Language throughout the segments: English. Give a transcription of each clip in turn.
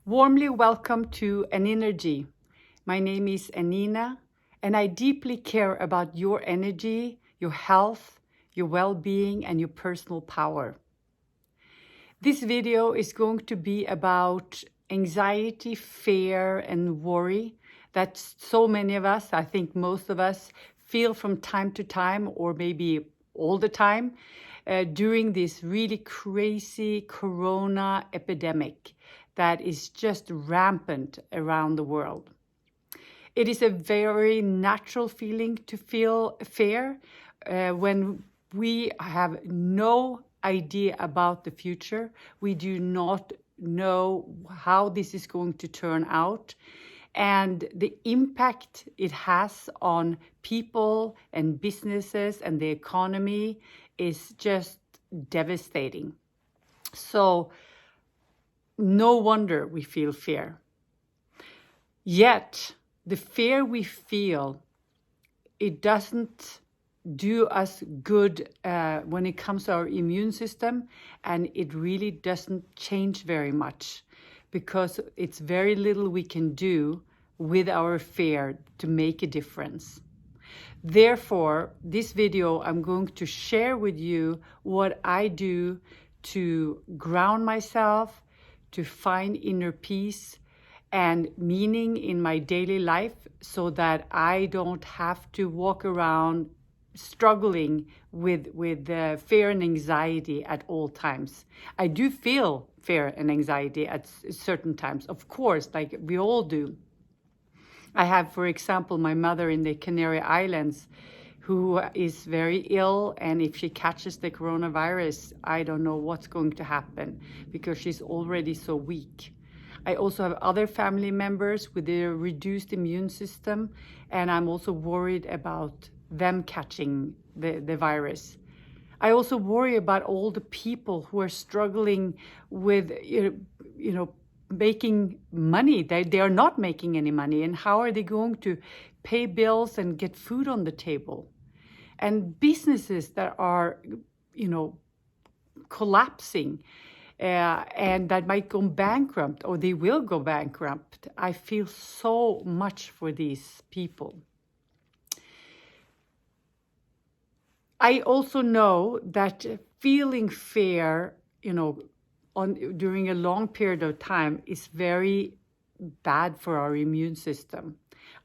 Warmly welcome to An Energy. My name is Anine, and I deeply care about your energy, your health, your well-being, and your personal power. This video is going to be about anxiety, fear, and worry that so many of us, I think most of us, feel from time to time, or maybe all the time, during this really crazy corona epidemic that is just rampant around the world. It is a very natural feeling to feel fear when we have no idea about the future. We do not know how this is going to turn out. And the impact it has on people and businesses and the economy is just devastating. So no wonder we feel fear. Yet, the fear we feel, it doesn't do us good when it comes to our immune system, and it really doesn't change very much because it's very little we can do with our fear to make a difference. Therefore, this video, I'm going to share with you what I do to ground myself, to find inner peace and meaning in my daily life so that I don't have to walk around struggling with fear and anxiety at all times. I do feel fear and anxiety at certain times, of course, like we all do. I have, for example, my mother in the Canary Islands who is very ill, and if she catches the coronavirus, I don't know what's going to happen because she's already so weak. I also have other family members with a reduced immune system, and I'm also worried about them catching the virus. I also worry about all the people who are struggling with, making money. They are not making any money, and how are they going to pay bills and get food on the table? And businesses that are, collapsing and that might go bankrupt, or they will go bankrupt. I feel so much for these people. I also know that feeling fear, during a long period of time is very bad for our immune system.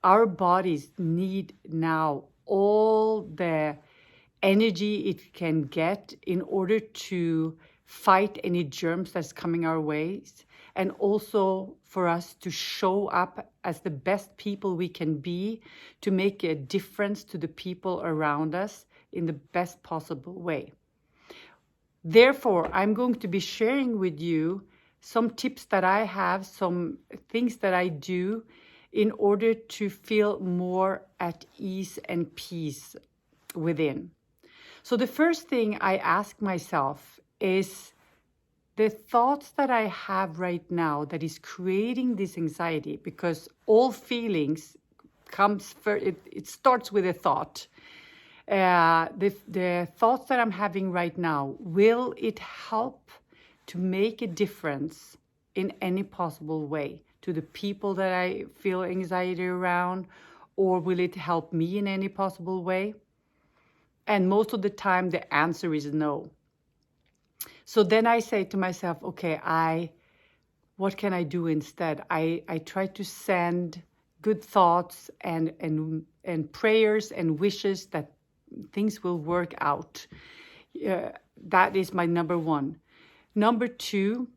Our bodies need now all the energy it can get in order to fight any germs that's coming our ways, and also for us to show up as the best people we can be to make a difference to the people around us in the best possible way. Therefore, I'm going to be sharing with you some tips that I have, some things that I do in order to feel more at ease and peace within. So the first thing I ask myself is the thoughts that I have right now that is creating this anxiety, because all feelings comes first, it starts with a thought. The thoughts that I'm having right now, will it help to make a difference in any possible way to the people that I feel anxiety around, or will it help me in any possible way? And most of the time, the answer is no. So then I say to myself, okay, what can I do instead? I try to send good thoughts and prayers and wishes that things will work out. That is my number one. Number two,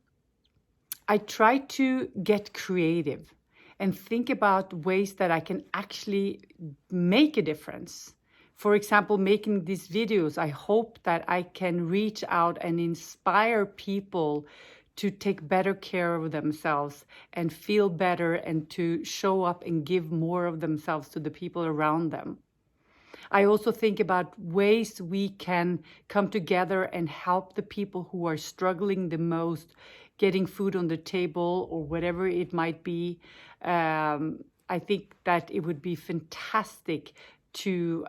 I try to get creative and think about ways that I can actually make a difference. For example, making these videos, I hope that I can reach out and inspire people to take better care of themselves and feel better, and to show up and give more of themselves to the people around them. I also think about ways we can come together and help the people who are struggling the most, getting food on the table or whatever it might be. I think that it would be fantastic to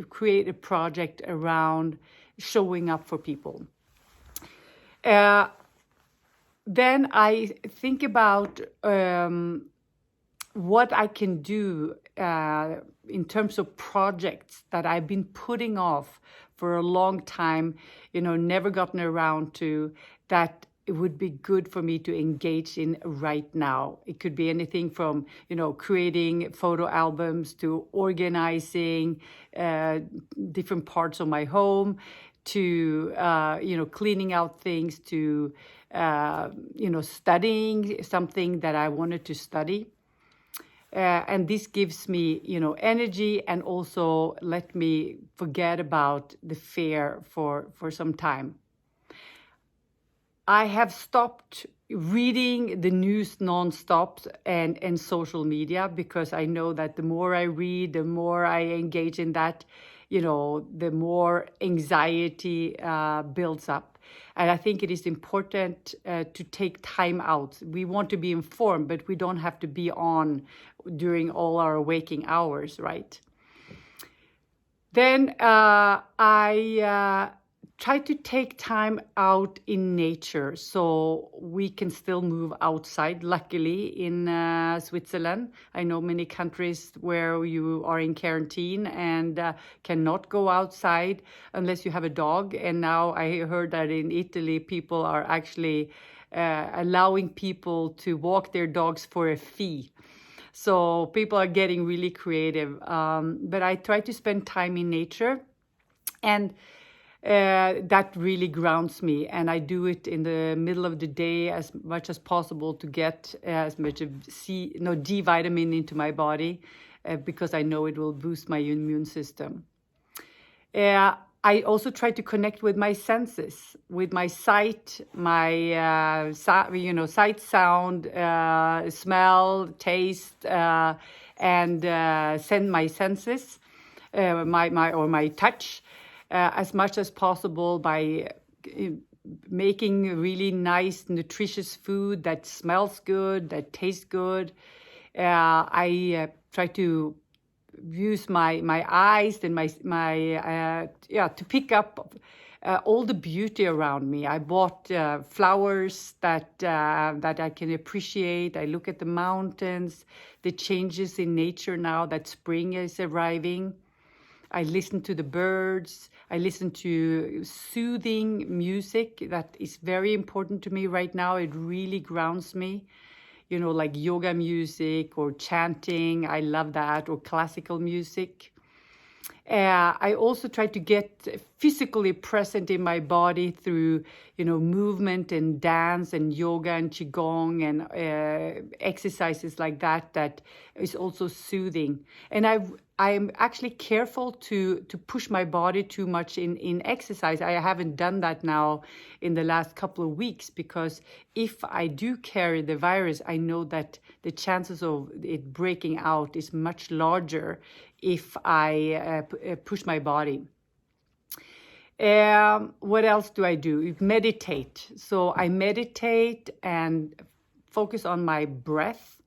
create a project around showing up for people. then I think about what I can do in terms of projects that I've been putting off for a long time, never gotten around to, that it would be good for me to engage in right now. It could be anything from, creating photo albums to organizing different parts of my home, to, cleaning out things, to, studying something that I wanted to study. And this gives me, energy, and also let me forget about the fear for some time. I have stopped reading the news nonstop and social media, because I know that the more I read, the more I engage in that, the more anxiety builds up. And I think it is important to take time out. We want to be informed, but we don't have to be on during all our waking hours, right? Then I try to take time out in nature, so we can still move outside. Luckily, in Switzerland, I know many countries where you are in quarantine and cannot go outside unless you have a dog. And now I heard that in Italy, people are actually allowing people to walk their dogs for a fee. So people are getting really creative. But I try to spend time in nature, and that really grounds me. And I do it in the middle of the day as much as possible to get as much of D vitamin into my body, because I know it will boost my immune system. I also try to connect with my senses, with my sight, my sight, sound, smell, taste, and send my senses, my touch, as much as possible, by making really nice, nutritious food that smells good, that tastes good. I try to use my eyes and to pick up all the beauty around me. I bought flowers that I can appreciate. I look at the mountains, the changes in nature now that spring is arriving. I listen to the birds. I listen to soothing music that is very important to me right now. It really grounds me. Like yoga music or chanting. I love that. Or classical music. I also try to get physically present in my body through, movement and dance and yoga and qigong and exercises like that. That is also soothing. And I'm actually careful to push my body too much in exercise. I haven't done that now in the last couple of weeks, because if I do carry the virus, I know that the chances of it breaking out is much larger if I push my body. What else do I do? Meditate. So I meditate and focus on my breath.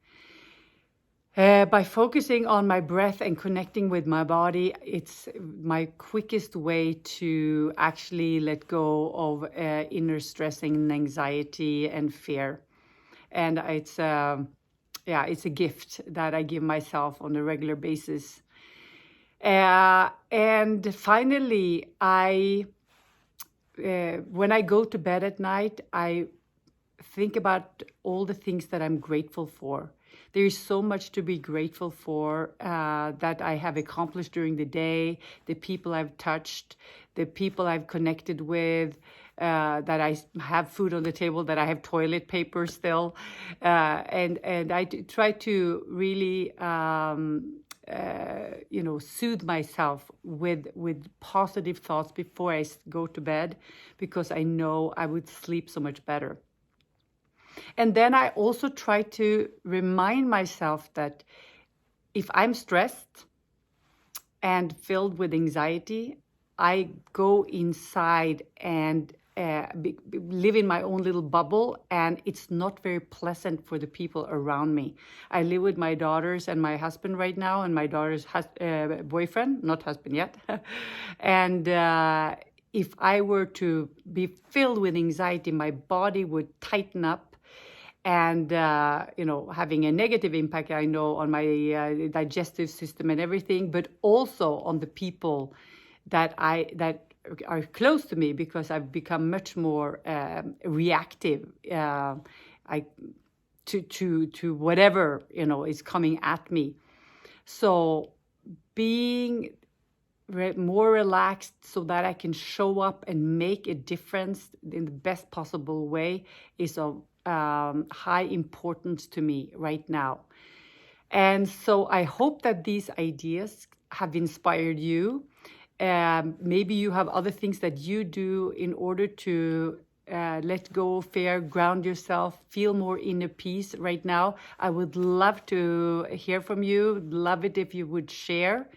By focusing on my breath and connecting with my body, it's my quickest way to actually let go of inner stress and anxiety and fear. And it's a gift that I give myself on a regular basis. And finally, when I go to bed at night, I think about all the things that I'm grateful for. There is so much to be grateful for that I have accomplished during the day, the people I've touched, the people I've connected with, that I have food on the table, that I have toilet paper still. And I try to really soothe myself with positive thoughts before I go to bed, because I know I would sleep so much better. And then I also try to remind myself that if I'm stressed and filled with anxiety, I go inside and live in my own little bubble, and it's not very pleasant for the people around me. I live with my daughters and my husband right now, and my daughter's boyfriend, not husband yet. And if I were to be filled with anxiety, my body would tighten up. and having a negative impact, I know, on my digestive system and everything, but also on the people that are close to me, because I've become much more reactive to whatever is coming at me. So being more relaxed so that I can show up and make a difference in the best possible way is of high importance to me right now. And so I hope that these ideas have inspired you. Maybe you have other things that you do in order to let go of fear, ground yourself, feel more inner peace right now. I would love to hear from you. Love it if you would share.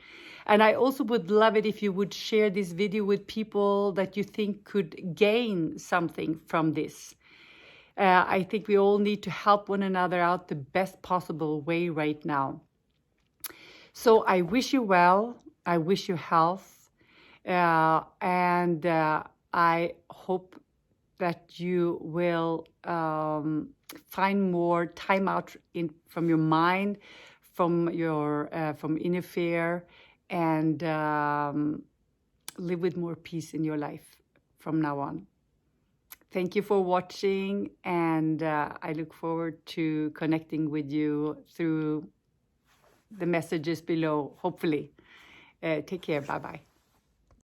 And I also would love it if you would share this video with people that you think could gain something from this. I think we all need to help one another out the best possible way right now. So I wish you well. I wish you health. And I hope that you will find more time out from your mind, from inner fear, and live with more peace in your life from now on. Thank you for watching, and I look forward to connecting with you through the messages below, hopefully. Take care. Bye-bye.